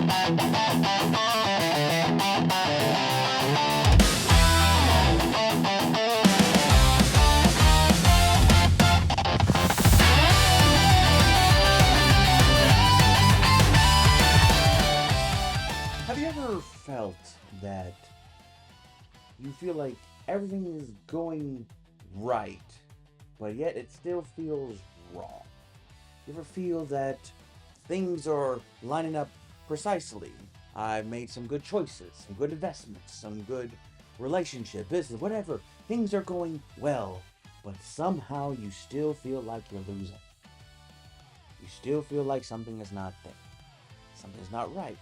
Have you ever felt that you feel like everything is going right, but yet it still feels wrong? You ever feel that things are lining up precisely? I've made some good choices, some good investments, some good relationship, business, whatever. Things are going well, but somehow you still feel like you're losing. You still feel like something is not there. Something's not right.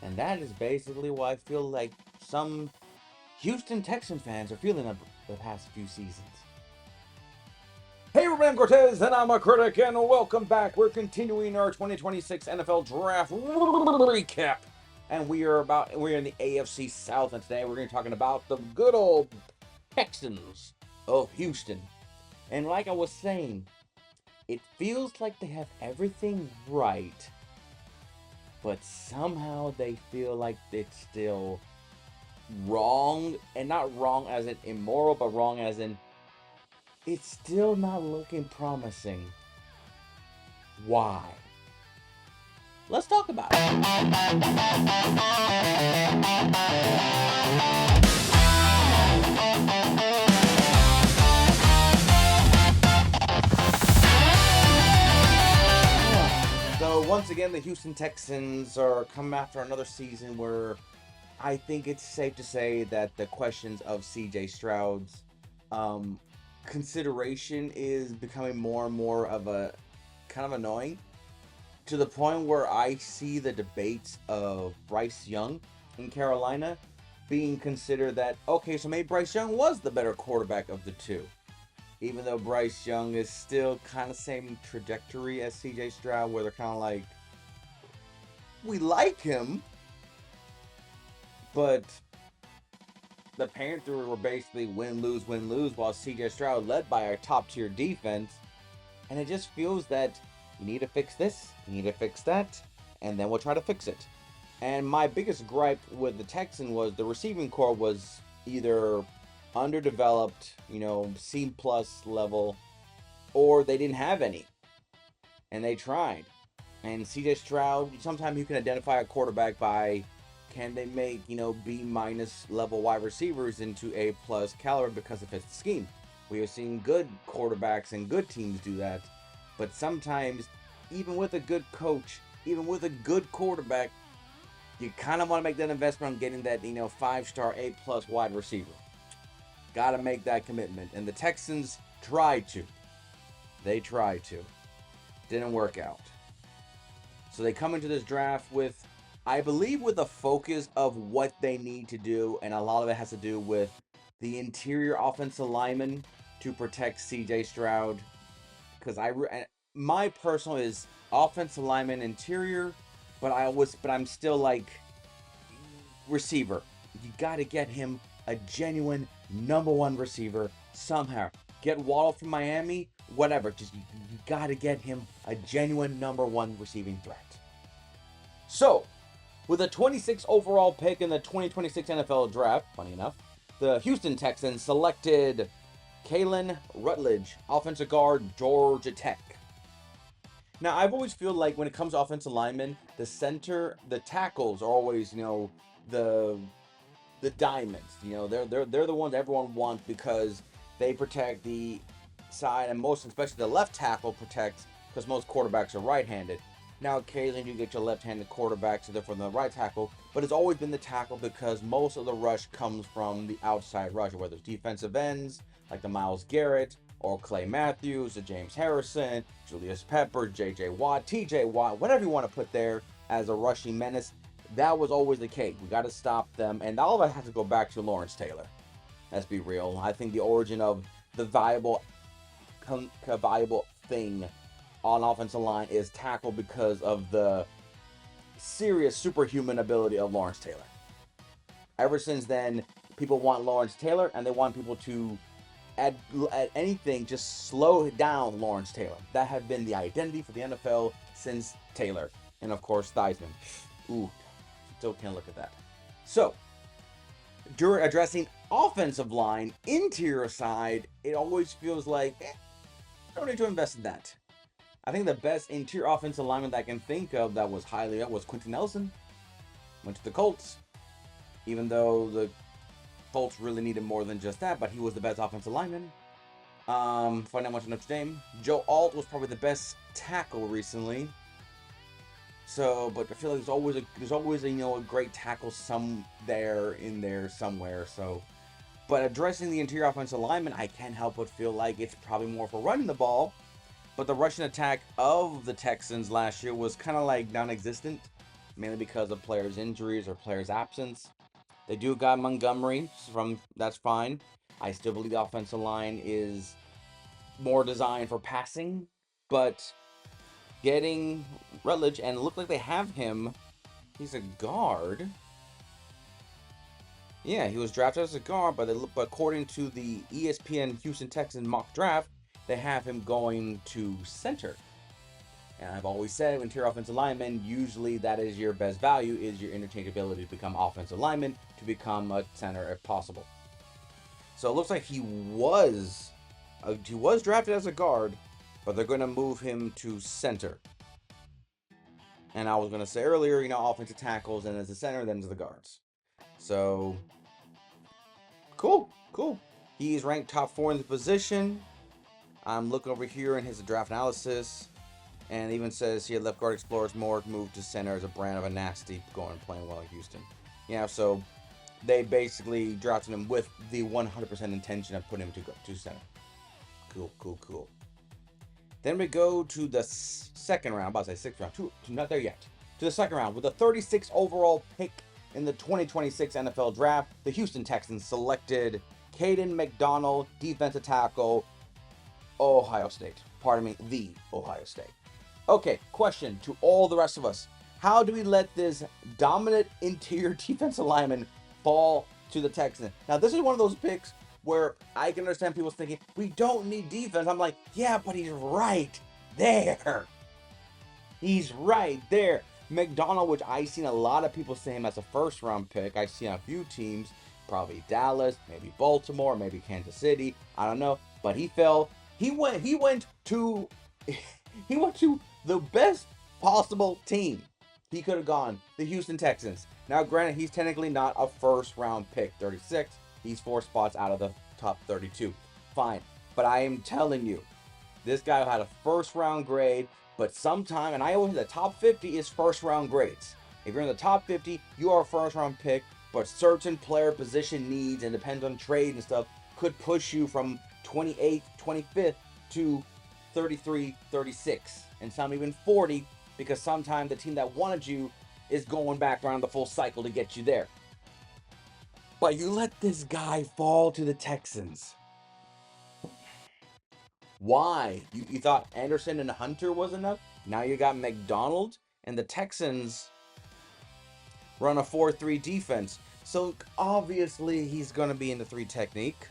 And that is basically what I feel like some Houston Texan fans are feeling the past few seasons. Hey, everybody, I'm Cortez, and I'm a critic, and welcome back. We're continuing our 2026 NFL Draft recap, and we're in the AFC South, and today we're going to be talking about the good old Texans of Houston. And like I was saying, it feels like they have everything right, but somehow they feel like it's still wrong, and not wrong as in immoral, but wrong as in it's still not looking promising. Why? Let's talk about it. So once again, the Houston Texans are coming after another season where I think it's safe to say that the questions of C.J. Stroud's consideration is becoming more and more of a kind of annoying, to the point where I see the debates of Bryce Young in Carolina being considered that, okay, so maybe Bryce Young was the better quarterback of the two. Even though Bryce Young is still kind of same trajectory as C.J. Stroud, where they're kind of like, we like him, but the Panthers were basically win-lose, while C.J. Stroud led by a top-tier defense. And it just feels that you need to fix this, you need to fix that, and then we'll try to fix it. And my biggest gripe with the Texans was the receiving core was either underdeveloped, C+ level, or they didn't have any. And they tried. And C.J. Stroud, sometimes you can identify a quarterback by, can they make, B- level wide receivers into A+ caliber because it fits the scheme. We have seen good quarterbacks and good teams do that. But sometimes, even with a good coach, even with a good quarterback, you kind of want to make that investment on getting that, 5-star A+ wide receiver. Got to make that commitment. And the Texans tried to. They tried to. Didn't work out. So they come into this draft with, I believe, with a focus of what they need to do, and a lot of it has to do with the interior offensive lineman to protect C.J. Stroud. Because my personal is offensive lineman interior, but I'm still like receiver. You got to get him a genuine number one receiver somehow. Get Waddle from Miami, whatever. Just you got to get him a genuine number one receiving threat. So, with a 26th overall pick in the 2026 NFL Draft, funny enough, the Houston Texans selected Kalen Rutledge, offensive guard, Georgia Tech. Now, I've always feel like when it comes to offensive linemen, the tackles are always, the diamonds. They're the ones everyone wants because they protect the side, and most especially the left tackle protects, because most quarterbacks are right-handed. Now, occasionally you get your left-handed quarterback, so therefore the right tackle, but it's always been the tackle because most of the rush comes from the outside rush, whether it's defensive ends, like the Myles Garrett, or Clay Matthews, or James Harrison, Julius Peppers, J.J. Watt, T.J. Watt, whatever you want to put there as a rushing menace. That was always the case. We got to stop them, and all of it has to go back to Lawrence Taylor. Let's be real. I think the origin of the viable thing on offensive line is tackle because of the serious superhuman ability of Lawrence Taylor. Ever since then, people want Lawrence Taylor, and they want people to at anything just slow down Lawrence Taylor. That has been the identity for the NFL since Taylor. And of course, Theismann. Ooh, still can't look at that. So, during addressing offensive line, interior side, it always feels like, don't need to invest in that. I think the best interior offensive lineman that I can think of that was highly up was Quentin Nelson. Went to the Colts. Even though the Colts really needed more than just that, but he was the best offensive lineman. Finally, I went to Notre Dame. Joe Alt was probably the best tackle recently. So, but I feel like there's always a a great tackle in there somewhere. So, but addressing the interior offensive lineman, I can't help but feel like it's probably more for running the ball. But the rushing attack of the Texans last year was kind of like non-existent, mainly because of players' injuries or players' absence. They do got Montgomery that's fine. I still believe the offensive line is more designed for passing, but getting Rutledge, and it looked like they have him. He's a guard. Yeah, he was drafted as a guard, but according to the ESPN Houston Texans mock draft, they have him going to center. And I've always said, interior offensive lineman, usually that is your best value, is your interchangeability to become offensive lineman, to become a center if possible. So it looks like he was drafted as a guard, but they're going to move him to center. And I was going to say earlier, offensive tackles, and as a center, then to the guards. So, cool. He's ranked top 4 in the position. I'm looking over here in his draft analysis, and it even says here left guard explores more move to center as a brand of a nasty going playing well in Houston. Yeah, so they basically drafted him with the 100% intention of putting him to center. Cool. Then we go to the second round. I'm about to say sixth round. Not there yet. To the second round with the 36th overall pick in the 2026 NFL Draft. The Houston Texans selected Caden McDonald, defensive tackle, Ohio State. Pardon me, the Ohio State. Okay, question to all the rest of us. How do we let this dominant interior defensive lineman fall to the Texans? Now, this is one of those picks where I can understand people thinking, we don't need defense. I'm like, yeah, but he's right there. He's right there. McDonald, which I've seen a lot of people say him as a first-round pick. I've seen a few teams, probably Dallas, maybe Baltimore, maybe Kansas City. I don't know. But he fell. He went to the best possible team he could have gone, the Houston Texans. Now, granted, he's technically not a first-round pick, 36. He's 4 spots out of the top 32. Fine. But I am telling you, this guy had a first-round grade, but sometime, and I always say the top 50 is first-round grades. If you're in the top 50, you are a first-round pick, but certain player position needs, and depends on trade and stuff, could push you from 28th, 25th to 33, 36, and some even 40, because sometimes the team that wanted you is going back around the full cycle to get you there. But you let this guy fall to the Texans. Why? You thought Anderson and Hunter was enough? Now you got McDonald, and the Texans run a 4-3 defense. So obviously he's going to be in the 3 technique.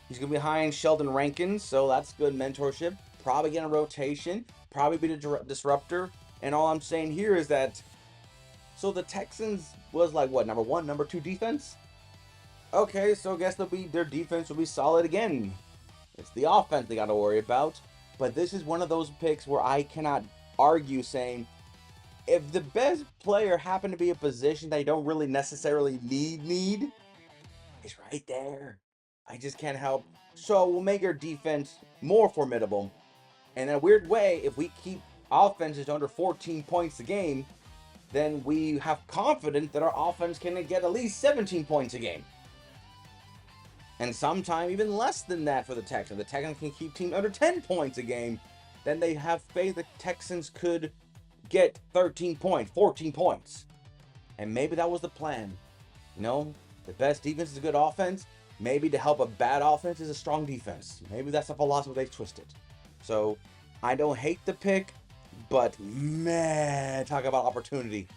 He's going to be behind Sheldon Rankins, so that's good mentorship. Probably get a rotation. Probably be the disruptor. And all I'm saying here is that, so the Texans was like, what, number 1, number 2 defense? Okay, so I guess their defense will be solid again. It's the offense they got to worry about. But this is one of those picks where I cannot argue saying, if the best player happened to be a position they don't really necessarily need, he's right there. I just can't help. So we'll make our defense more formidable. And in a weird way, if we keep offenses under 14 points a game, then we have confidence that our offense can get at least 17 points a game. And sometimes even less than that for the Texans. The Texans can keep teams under 10 points a game. Then they have faith the Texans could get 13 points, 14 points. And maybe that was the plan. The best defense is a good offense. Maybe to help a bad offense is a strong defense. Maybe that's a philosophy they twisted. So I don't hate the pick, but man, talk about opportunity.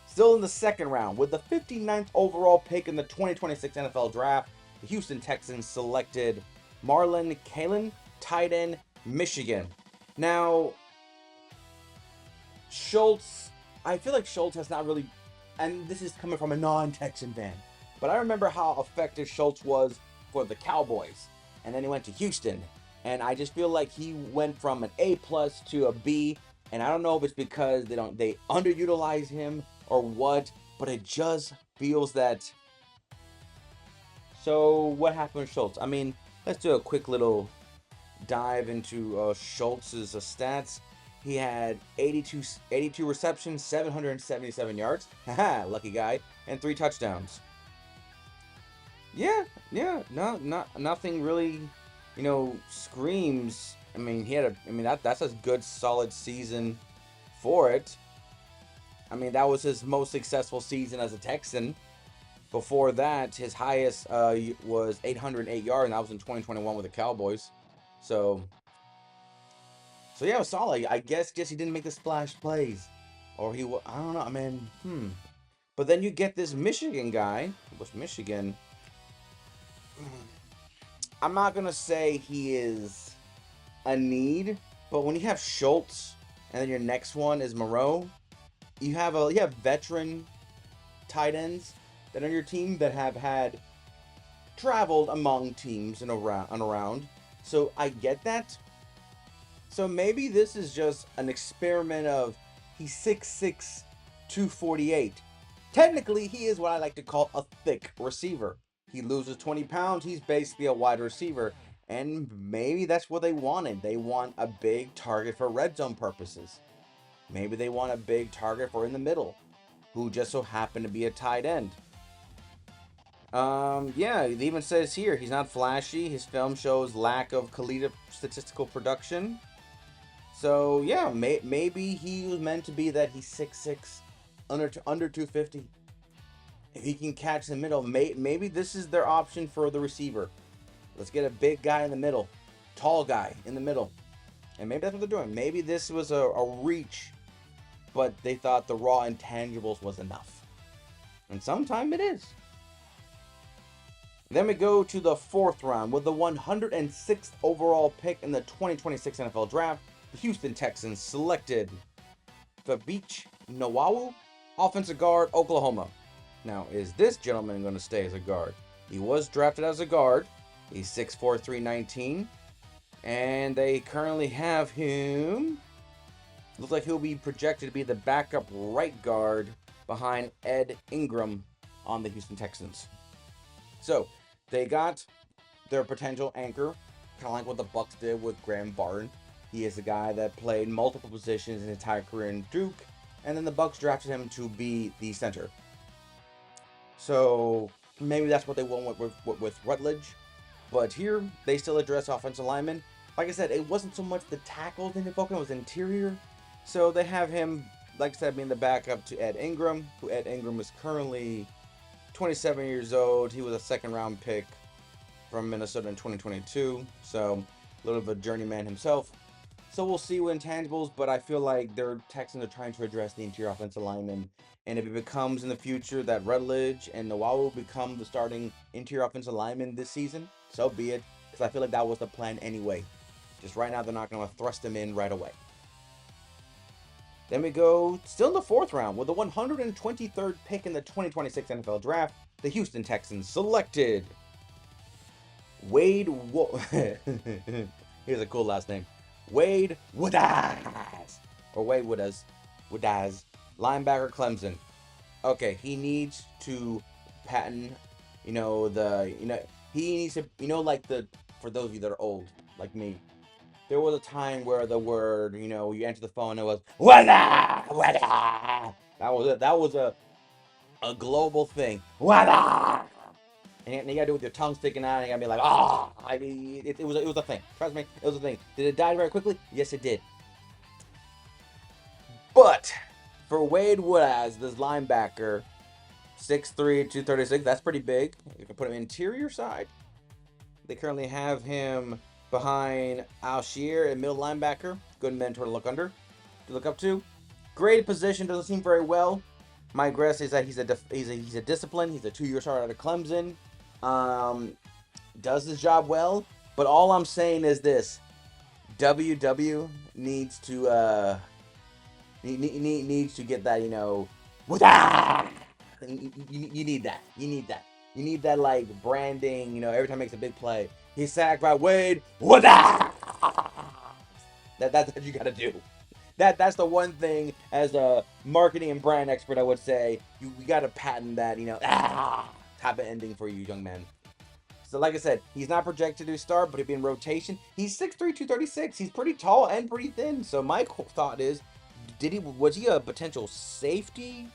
Still in the second round, with the 59th overall pick in the 2026 NFL Draft, the Houston Texans selected Marlon Kalin, tight end, Michigan. Now, Schultz, I feel like Schultz has not really, and this is coming from a non-Texan fan, but I remember how effective Schultz was for the Cowboys, and then he went to Houston, and I just feel like he went from an A plus to a B, and I don't know if it's because they underutilize him or what, but it just feels that. So what happened with Schultz? I mean, let's do a quick little dive into Schultz's stats. He had 82 receptions, 777 yards. Haha, lucky guy, and 3 touchdowns. Yeah, yeah, nothing really, screams. I mean, that's a good solid season for it. I mean, that was his most successful season as a Texan. Before that, his highest was 808 yards, and that was in 2021 with the Cowboys. So, so yeah, it was solid. I guess just he didn't make the splash plays, or I don't know. I mean, But then you get this Michigan guy. What's Michigan? I'm not gonna say he is a need, but when you have Schultz, and then your next one is Moreau, you have veteran tight ends that are on your team that have had traveled among teams and around. So I get that. So maybe this is just an experiment of he's 6'6", 248. Technically, he is what I like to call a thick receiver. He loses 20 pounds, he's basically a wide receiver. And maybe that's what they wanted. They want a big target for red zone purposes. Maybe they want a big target for in the middle, who just so happened to be a tight end. Yeah, it even says here he's not flashy. His film shows lack of collegiate statistical production. So yeah, maybe he was meant to be that he's 6'6", under 250. If he can catch the middle, maybe this is their option for the receiver. Let's get a big guy in the middle, tall guy in the middle, and maybe that's what they're doing. Maybe this was a reach, but they thought the raw intangibles was enough, and sometimes it is. Then we go to the 4th round with the 106th overall pick in the 2026 NFL Draft. The Houston Texans selected Fabiche Nowawu, offensive guard, Oklahoma. Now, is this gentleman going to stay as a guard? He was drafted as a guard. He's 6'4", 319. And they currently have him. Looks like he'll be projected to be the backup right guard behind Ed Ingram on the Houston Texans. So, they got their potential anchor, kind of like what the Bucks did with Graham Barton. He is a guy that played multiple positions in his entire career in Duke, and then the Bucks drafted him to be the center. So maybe that's what they want with Rutledge. But here, they still address offensive linemen. Like I said, it wasn't so much the tackle in the focus, it was interior. So they have him, like I said, being the backup to Ed Ingram, who Ed Ingram is currently 27 years old. He was a 2nd-round pick from Minnesota in 2022. So a little bit of a journeyman himself. So we'll see with intangibles, but I feel like their Texans are trying to address the interior offensive lineman. And if it becomes in the future that Rutledge and Nowawu become the starting interior offensive lineman this season, so be it. Because I feel like that was the plan anyway. Just right now, they're not going to thrust him in right away. Then we go still in the 4th round with the 123rd pick in the 2026 NFL Draft. The Houston Texans selected Wade. Here's a cool last name. Wade Woodaz. Or Wade Woodaz. Linebacker, Clemson. Okay, he needs to patent, he needs to, for those of you that are old, like me, there was a time where the word, you enter the phone, it was, Wada! Wada! That was a global thing. Wada! And you gotta do it with your tongue sticking out, and you gotta be like, I mean, it was a thing. Trust me, it was a thing. Did it die very quickly? Yes, it did. But for Wade Woodaz, this linebacker, 6'3", 236, that's pretty big. You can put him interior side. They currently have him behind Alshier, a middle linebacker. Good mentor to look up to. Graded position, doesn't seem very well. My guess is that he's a disciplined. He's a 2-year starter out of Clemson. Does his job well, but all I'm saying is this: WW needs to needs to get that, wah! You need that. You need that. You need that like branding. Every time he makes a big play, he's sacked by Wade. Wah! That's what you got to do. That's the one thing as a marketing and brand expert I would say we got to patent that type of ending for you, young man. So like I said, he's not projected to start, but he'll be in rotation. He's 6'3", 236. He's pretty tall and pretty thin. So my thought is, was he a potential safety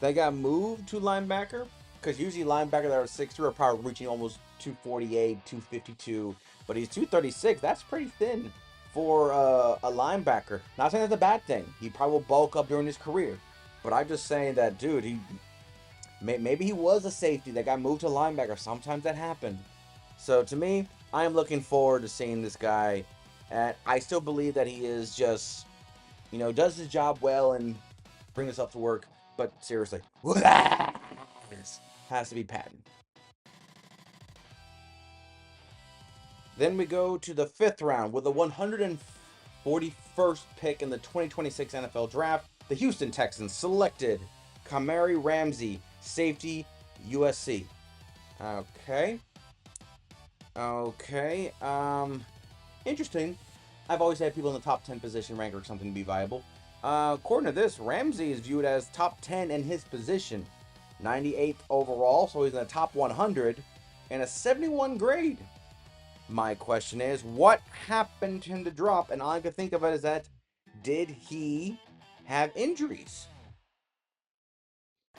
that got moved to linebacker? Because usually linebackers that are 6'3" are probably reaching almost 248, 252. But he's 236. That's pretty thin for a linebacker. Not saying that's a bad thing. He probably will bulk up during his career. But I'm just saying that, dude, maybe he was a safety that got moved to linebacker. Sometimes that happened. So to me, I am looking forward to seeing this guy. And I still believe that he is just, does his job well and brings himself to work. But seriously, this has to be patent. Then we go to the 5th round with the 141st pick in the 2026 NFL Draft. The Houston Texans selected Kamari Ramsey, safety, USC. Okay. Interesting. I've always had people in the top 10 position rank or something to be viable. According to this, Ramsey is viewed as top 10 in his position. 98th overall, so he's in the top 100, and a 71 grade. My question is, what happened to him to drop? And all I can think of it is that, did he have injuries?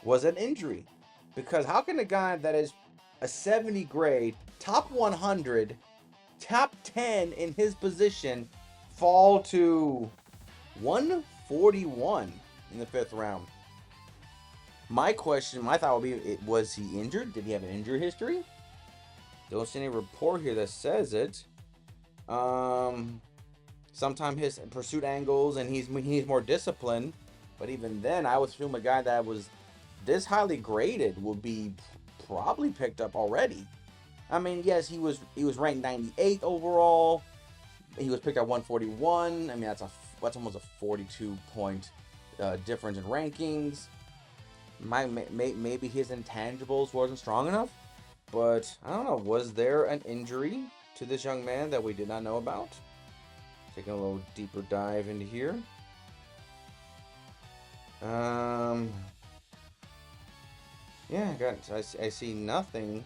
Was it an injury? Because how can a guy that is a 70 grade, top 100, top 10 in his position fall to 141 in the 5th round? My thought would be, was he injured? Did he have an injury history? Don't see any report here that says it. Sometimes his pursuit angles and he's more disciplined, but even then, I would assume a guy that was this highly graded would be probably picked up already. I mean, yes, he was ranked 98th overall. He was picked at 141. I mean, that's almost a 42 point difference in rankings. Maybe his intangibles wasn't strong enough, but I don't know. Was there an injury to this young man that we did not know about? Taking a little deeper dive into here. Yeah, I see nothing.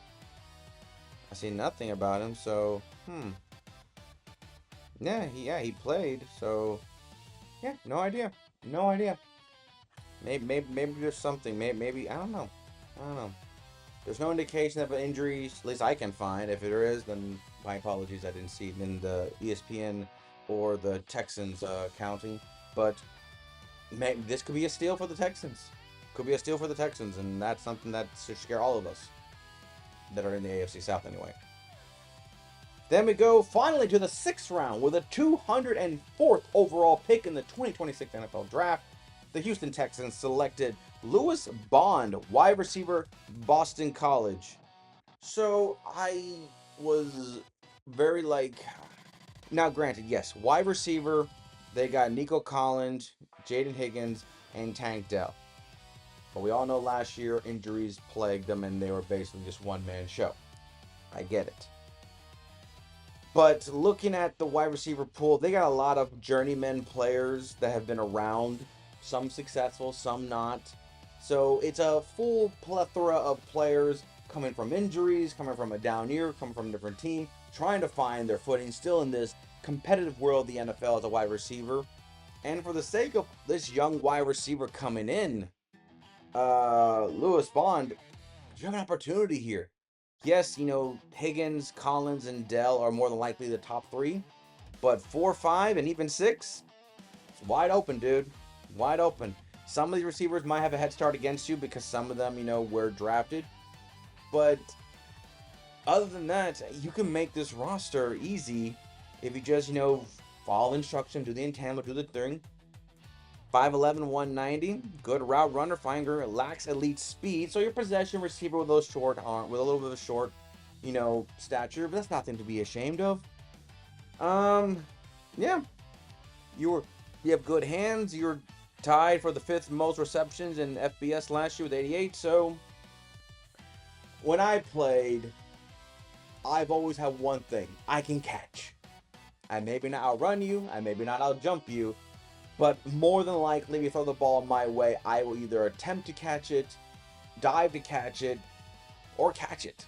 I see nothing about him. So, yeah, he played. So, yeah, no idea. Maybe there's something. Maybe I don't know. There's no indication of injuries. At least I can find. If there is, then my apologies. I didn't see it in the ESPN or the Texans counting. But this could be a steal for the Texans. And that's something that should scare all of us that are in the AFC South anyway. Then we go finally to the 6th round with a 204th overall pick in the 2026 NFL Draft. The Houston Texans selected Lewis Bond, wide receiver, Boston College. So I was very now granted, yes, wide receiver, they got Nico Collins, Jaden Higgins, and Tank Dell. But we all know last year injuries plagued them and they were basically just one-man show. I get it. But looking at the wide receiver pool, they got a lot of journeyman players that have been around. Some successful, some not. So it's a full plethora of players coming from injuries, coming from a down year, coming from a different team, trying to find their footing still in this competitive world, the NFL, as a wide receiver. And for the sake of this young wide receiver coming in, Lewis Bond, you have an opportunity here. Yes, Higgins, Collins, and Dell are more than likely the top 3. But 4, 5, and even 6, it's wide open, dude. Wide open. Some of these receivers might have a head start against you because some of them, were drafted. But other than that, you can make this roster easy if you just, follow instruction, do the intangible, do the thing. 5'11", 190, good route runner, finder, lacks elite speed, so your possession receiver with those short arm, with a little bit of a short, stature, but that's nothing to be ashamed of. Yeah, you have good hands. You're tied for the 5th most receptions in FBS last year with 88. So when I played, I've always had one thing: I can catch. I maybe not outrun you, I maybe not outjump you, but more than likely, if you throw the ball my way, I will either attempt to catch it, dive to catch it, or catch it.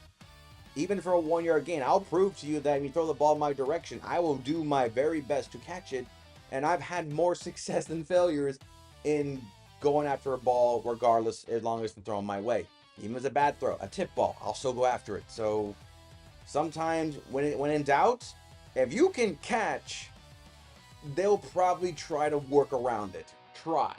Even for a 1-yard gain, I'll prove to you that if you throw the ball my direction, I will do my very best to catch it. And I've had more success than failures in going after a ball, regardless, as long as it's thrown my way. Even if it's a bad throw, a tip ball, I'll still go after it. So sometimes when in doubt, if you can catch, they'll probably try to work around it. Try.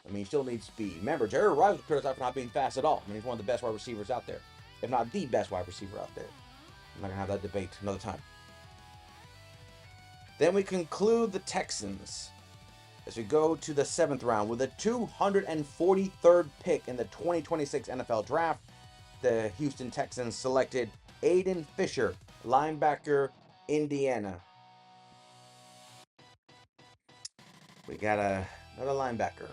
I mean, you still need speed. Remember, Jerry Rice was criticized for not being fast at all. I mean, he's one of the best wide receivers out there, if not the best wide receiver out there. I'm not going to have that debate another time. Then we conclude the Texans as we go to the 7th round with the 243rd pick in the 2026 NFL Draft. The Houston Texans selected Aiden Fisher, linebacker, Indiana. We got another linebacker.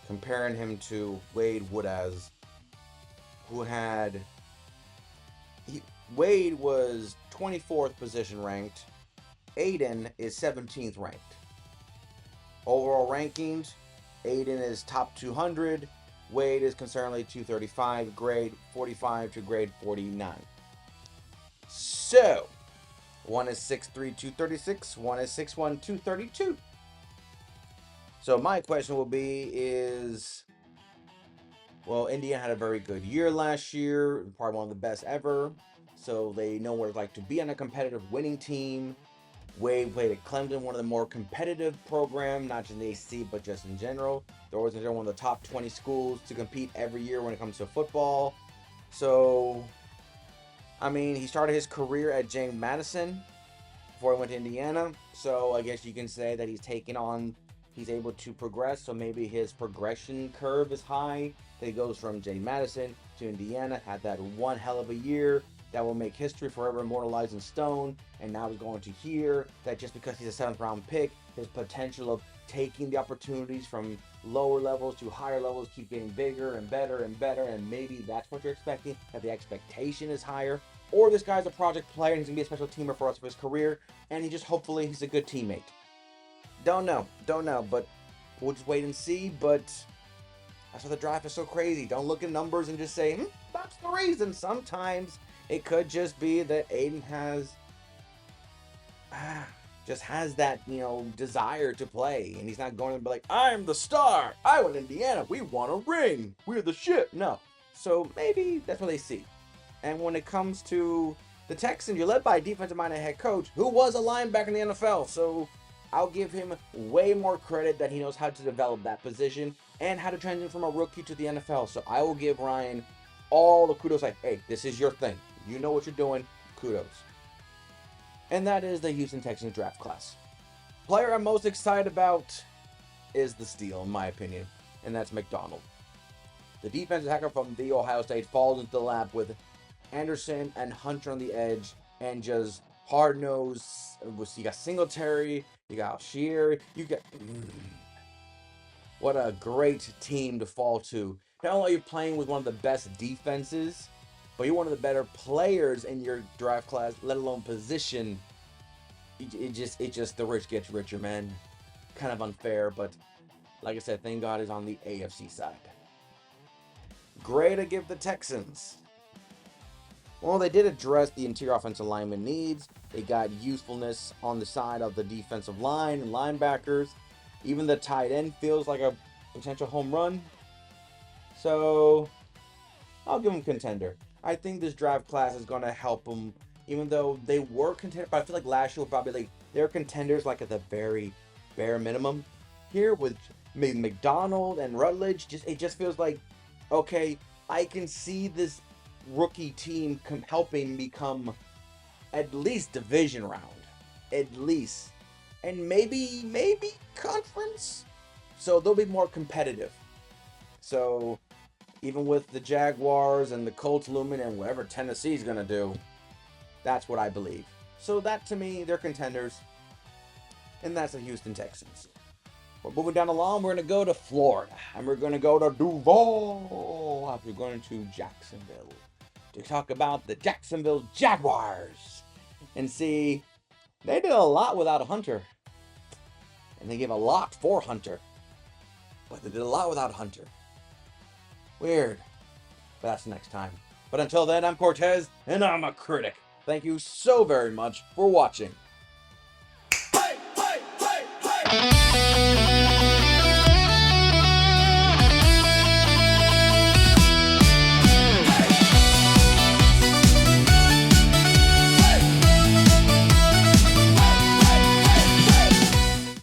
Comparing him to Wade Woodaz, who had... Wade was 24th position ranked. Aiden is 17th ranked. Overall rankings, Aiden is top 200. Wade is concerningly 235, grade 45 to grade 49. So, one is 6'3", 236. One is 6'1", 232. So my question will be is, well, Indiana had a very good year last year, probably one of the best ever. So they know what it's like to be on a competitive winning team. Wade played at Clemson, one of the more competitive programs, not just in the ACC, but just in general. They're always one of the top 20 schools to compete every year when it comes to football. So, I mean, he started his career at James Madison before he went to Indiana. So I guess you can say that he's able to progress. So maybe his progression curve is high. That he goes from James Madison to Indiana, had that one hell of a year that will make history forever immortalized in stone. And now he's going to hear that just because he's a 7th round pick, his potential of taking the opportunities from lower levels to higher levels keep getting bigger and better and better. And maybe that's what you're expecting, that the expectation is higher. Or this guy's a project player and he's going to be a special teamer for us of his career. And hopefully he's a good teammate. Don't know, but we'll just wait and see. But that's why the draft is so crazy. Don't look at numbers and just say, that's the reason. Sometimes it could just be that Aiden has that, desire to play. And he's not going to be like, I'm the star. I went to Indiana. We won a ring. We're the shit. No. So maybe that's what they see. And when it comes to the Texans, you're led by a defensive-minded head coach who was a linebacker in the NFL. So I'll give him way more credit that he knows how to develop that position and how to transition from a rookie to the NFL. So I will give Ryan all the kudos. Like, hey, this is your thing. You know what you're doing. Kudos. And that is the Houston Texans draft class. Player I'm most excited about is the steal, in my opinion, and that's McDonald. The defensive hacker from the Ohio State falls into the lap with Anderson and Hunter on the edge, and just hard-nosed. You got Singletary, you got Alshire, you got... What a great team to fall to. Not only are you playing with one of the best defenses, but you're one of the better players in your draft class, let alone position. It just the rich gets richer, man. Kind of unfair, but like I said, thank God is on the AFC side. Grade to give the Texans. Well, they did address the interior offensive lineman needs. They got usefulness on the side of the defensive line and linebackers. Even the tight end feels like a potential home run. So I'll give them contender. I think this draft class is going to help them, even though they were contenders. But I feel like last year was probably they're contenders at the very bare minimum. Here with maybe McDonald and Rutledge, it just feels like, okay, I can see this rookie team helping become at least division round, at least, and maybe conference. So they'll be more competitive. So even with the Jaguars and the Colts looming and whatever Tennessee's going to do, that's what I believe. So that, to me, they're contenders. and that's the Houston Texans. We're moving down along. We're going to go to Florida, and we're going to go to Duval after going to Jacksonville to talk about the Jacksonville Jaguars. And see, they did a lot without Hunter, and they gave a lot for Hunter, but they did a lot without Hunter. Weird, but that's next time. But until then, I'm Cortez, and I'm a critic. Thank you so very much for watching.